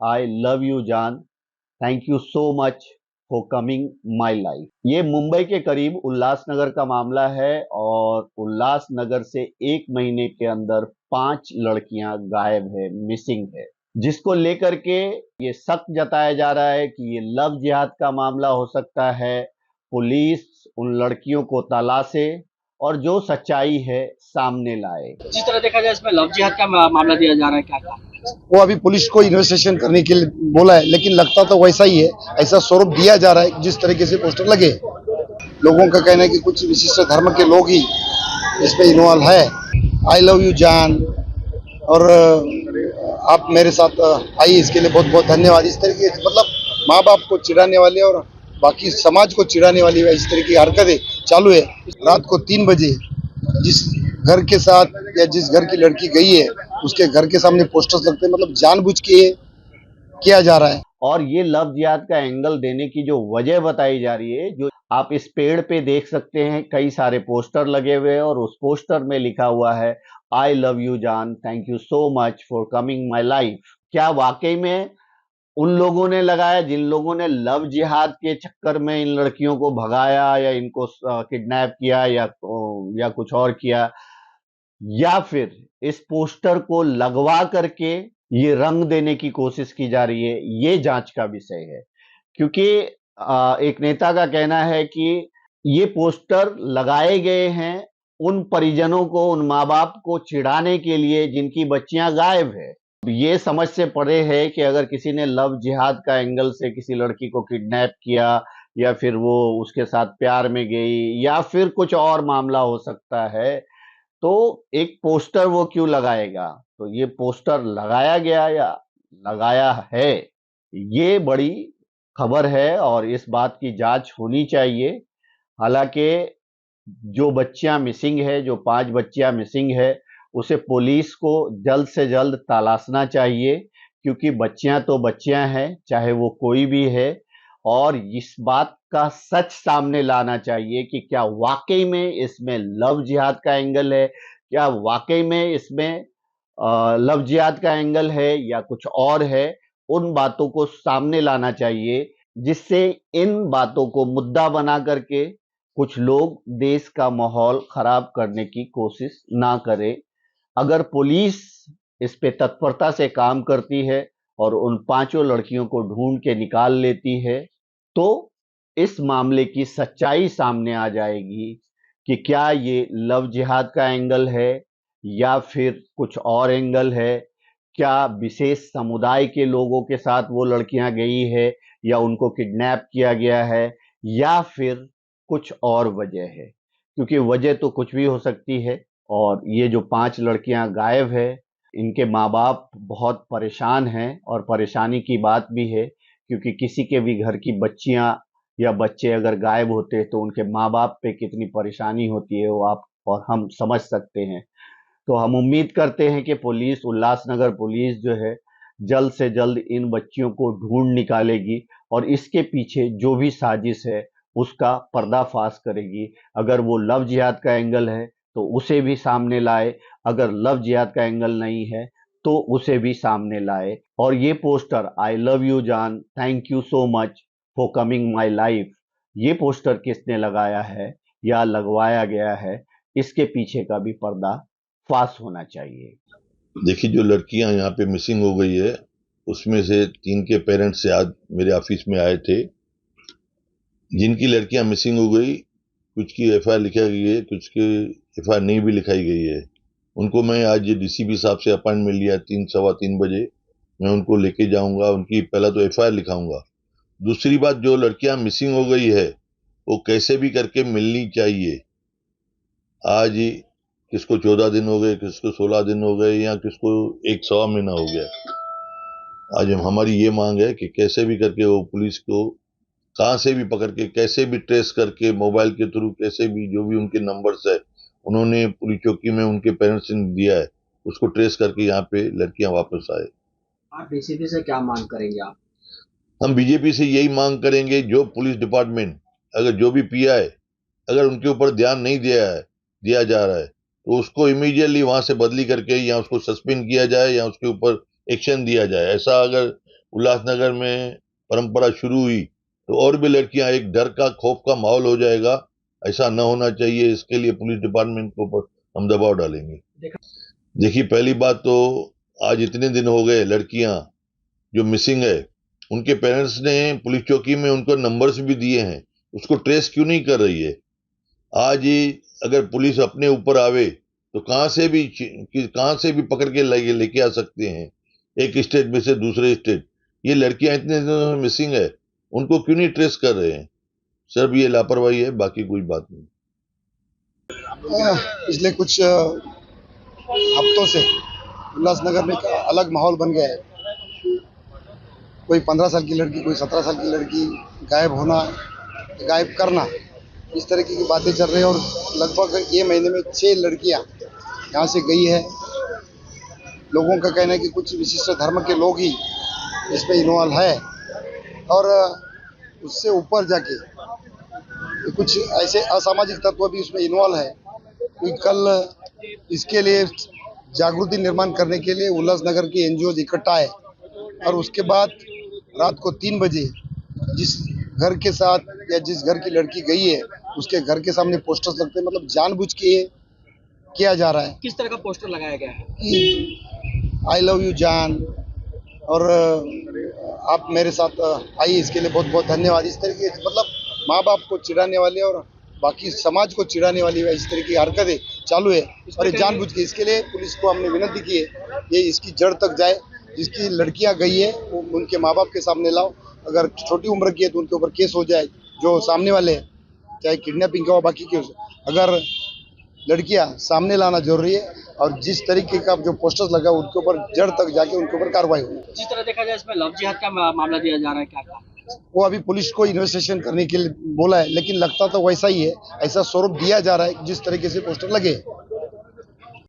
I love you जान, thank you so much for coming my life. ये मुंबई के करीब उल्लासनगर का मामला है और उल्लासनगर से एक महीने के अंदर 5 लड़कियां गायब है, मिसिंग है, जिसको लेकर के ये शक जताया जा रहा है कि ये लव जिहाद का मामला हो सकता है। पुलिस उन लड़कियों को तलाशे और जो सच्चाई है सामने लाए। जिस तरह देखा जाए इसमें लव जिहाद का मामला दिया जा रहा है, क्या कहा? वो अभी पुलिस को इन्वेस्टिगेशन करने के लिए बोला है, लेकिन लगता तो वैसा ही है। ऐसा स्वरूप दिया जा रहा है जिस तरीके से पोस्टर लगे। लोगों का कहना है कि कुछ विशिष्ट धर्म के लोग ही इसमें इन्वॉल्व है। आई लव यू जान, और आप मेरे साथ आई, इसके लिए बहुत बहुत धन्यवाद। इस तरीके मतलब माँ बाप को चिढ़ाने वाले और बाकी समाज को चिढ़ाने वाली इस तरह की हरकतें चालू है। रात को 3 बजे जिस घर के साथ या जिस घर की लड़की गई है उसके घर के सामने पोस्टर्स लगते हैं, मतलब जानबूझ के ये किया जा रहा है। और ये लव जिहाद का एंगल देने की जो वजह बताई जा रही है, जो आप इस पेड़ पे देख सकते हैं, कई सारे पोस्टर लगे हुए हैं और उस पोस्टर में लिखा हुआ है आई लव यू जान, thank you so much for coming my life. क्या वाकई में उन लोगों ने लगाया जिन लोगों ने लव जिहाद के चक्कर में इन लड़कियों को भगाया या इनको किडनैप किया या कुछ और किया, या फिर इस पोस्टर को लगवा करके ये रंग देने की कोशिश की जा रही है, ये जांच का विषय है। क्योंकि एक नेता का कहना है कि ये पोस्टर लगाए गए हैं उन परिजनों को, उन माँ बाप को चिढ़ाने के लिए जिनकी बच्चियां गायब है। ये समझ से परे है कि अगर किसी ने लव जिहाद का एंगल से किसी लड़की को किडनैप किया या फिर वो उसके साथ प्यार में गई या फिर कुछ और मामला हो सकता है, तो एक पोस्टर वो क्यों लगाएगा? तो ये पोस्टर लगाया गया या लगाया है, ये बड़ी खबर है और इस बात की जांच होनी चाहिए। हालांकि जो बच्चियां मिसिंग है, जो 5 बच्चियां मिसिंग है, उसे पुलिस को जल्द से जल्द तलाशना चाहिए, क्योंकि बच्चियां तो बच्चियां हैं, चाहे वो कोई भी है। और इस बात का सच सामने लाना चाहिए कि क्या वाकई में इसमें लव जिहाद का एंगल है, क्या वाकई में इसमें लव जिहाद का एंगल है या कुछ और है। उन बातों को सामने लाना चाहिए, जिससे इन बातों को मुद्दा बना करके कुछ लोग देश का माहौल खराब करने की कोशिश ना करें। अगर पुलिस इस पे तत्परता से काम करती है और उन 5 लड़कियों को ढूंढ के निकाल लेती है, तो इस मामले की सच्चाई सामने आ जाएगी कि क्या ये लव जिहाद का एंगल है या फिर कुछ और एंगल है। क्या विशेष समुदाय के लोगों के साथ वो लड़कियां गई है या उनको किडनैप किया गया है या फिर कुछ और वजह है। क्योंकि वजह तो कुछ भी हो सकती है। और ये जो 5 लड़कियां गायब है, इनके माँ बाप बहुत परेशान हैं और परेशानी की बात भी है, क्योंकि किसी के भी घर की बच्चियां या बच्चे अगर गायब होते हैं तो उनके माँ बाप पे कितनी परेशानी होती है, वो आप और हम समझ सकते हैं। तो हम उम्मीद करते हैं कि पुलिस, उल्लासनगर पुलिस जो है, जल्द से जल्द इन बच्चियों को ढूंढ निकालेगी और इसके पीछे जो भी साजिश है उसका पर्दाफाश करेगी। अगर वो लव जिहाद का एंगल है तो उसे भी सामने लाए, अगर लव जिहाद का एंगल नहीं है तो उसे भी सामने लाए। और ये पोस्टर आई लव यू जान, thank you so much for coming my life, ये पोस्टर किसने लगाया है या लगवाया गया है, इसके पीछे का भी पर्दा फाश होना चाहिए। देखिए, जो लड़कियां यहाँ पे मिसिंग हो गई है उसमें से 3 के पेरेंट्स से आज मेरे ऑफिस में आए थे। जिनकी लड़कियां मिसिंग हो गई, कुछ की एफआईआर लिखाई गई है, कुछ की एफआईआर नहीं भी लिखाई गई है। उनको मैं आज डीसीपी साहब से अपॉइंटमेंट लिया 3 सवा 3 बजे। मैं उनको लेके जाऊंगा, उनकी पहला तो एफआईआर लिखाऊंगा। दूसरी बात, जो लड़कियां मिसिंग हो गई है वो कैसे भी करके मिलनी चाहिए। आज ही किसको 14 दिन हो गए, किसको 16 दिन हो गए, या किसको 1 सवा महीना हो गया। आज हमारी ये मांग है कि कैसे भी करके वो पुलिस को कहाँ से भी पकड़ के, कैसे भी ट्रेस करके, मोबाइल के थ्रू, कैसे भी, जो भी उनके नंबर्स है उन्होंने पुलिस चौकी में उनके पेरेंट्स ने दिया है, उसको ट्रेस करके यहाँ पे लड़कियां वापस आए। आप डीसीपी से क्या मांग करेंगे आप? हम बीजेपी से यही मांग करेंगे, जो पुलिस डिपार्टमेंट, अगर जो भी पीआई, अगर उनके ऊपर ध्यान नहीं दिया जा रहा है तो उसको इमीडिएटली वहां से बदली करके या उसको सस्पेंड किया जाए या उसके ऊपर एक्शन दिया जाए। ऐसा अगर उल्लासनगर में परंपरा शुरू हुई तो और भी लड़कियां, एक डर का, खौफ का माहौल हो जाएगा। ऐसा न होना चाहिए, इसके लिए पुलिस डिपार्टमेंट को ऊपर हम दबाव डालेंगे। देखिए, पहली बात तो आज इतने दिन हो गए, लड़कियां जो मिसिंग है उनके पेरेंट्स ने पुलिस चौकी में उनको नंबर्स भी दिए हैं, उसको ट्रेस क्यों नहीं कर रही है? आज ही अगर पुलिस अपने ऊपर आवे तो कहां से भी पकड़ के लेके आ सकते हैं, एक स्टेट में से दूसरे स्टेट। ये लड़कियां इतने दिनों से मिसिंग है, उनको क्यों नहीं ट्रेस कर रहे हैं? सिर्फ ये लापरवाही है, बाकी कोई बात नहीं। पिछले कुछ हफ्तों से उल्लासनगर में एक अलग माहौल बन गया है। कोई 15 साल की लड़की, कोई 17 साल की लड़की गायब होना, गायब करना, इस तरह की बातें चल रही है। और लगभग ये महीने में 6 लड़कियां यहाँ से गई है। लोगों का कहना है कि कुछ विशिष्ट धर्म के लोग ही इसमें इन्वॉल्व है और उससे ऊपर जाके कुछ ऐसे असामाजिक तत्व भी उसमें इन्वॉल्व है कि कल इसके लिए जागृति निर्माण करने के लिए उल्लासनगर की एनजीओ इकट्ठा है और उसके बाद रात को 3 बजे जिस घर के साथ या जिस घर की लड़की गई है उसके घर के सामने पोस्टर्स लगते हैं। मतलब जानबूझ के ये किया जा रहा है। किस तरह का पोस्टर लगाया गया है? कि आई लव यू जान और आप मेरे साथ आइए, इसके लिए बहुत बहुत धन्यवाद। इस तरीके मतलब माँ बाप को चिढ़ाने वाले और बाकी समाज को चिढ़ाने वाली इस तरह की हरकतें चालू है और ये जानबूझ के। इसके लिए पुलिस को हमने विनती की है ये इसकी जड़ तक जाए। जिसकी लड़कियां गई है वो उनके माँ बाप के सामने लाओ। अगर छोटी उम्र की है तो उनके ऊपर केस हो जाए, जो सामने वाले हैं, चाहे किडनैपिंग का हो बाकी केस। अगर लड़कियां सामने लाना जरूरी है और जिस तरीके का जो पोस्टर्स लगा उनके ऊपर जड़ तक जाके उनके ऊपर कार्रवाई हो। जिस तरह देखा जाए इसमें लव जिहाद का मामला दिया जा रहा है, क्या कहा? वो अभी पुलिस को इन्वेस्टिगेशन करने के लिए बोला है, लेकिन लगता तो वैसा ही है। ऐसा स्वरूप दिया जा रहा है जिस तरीके से पोस्टर लगे।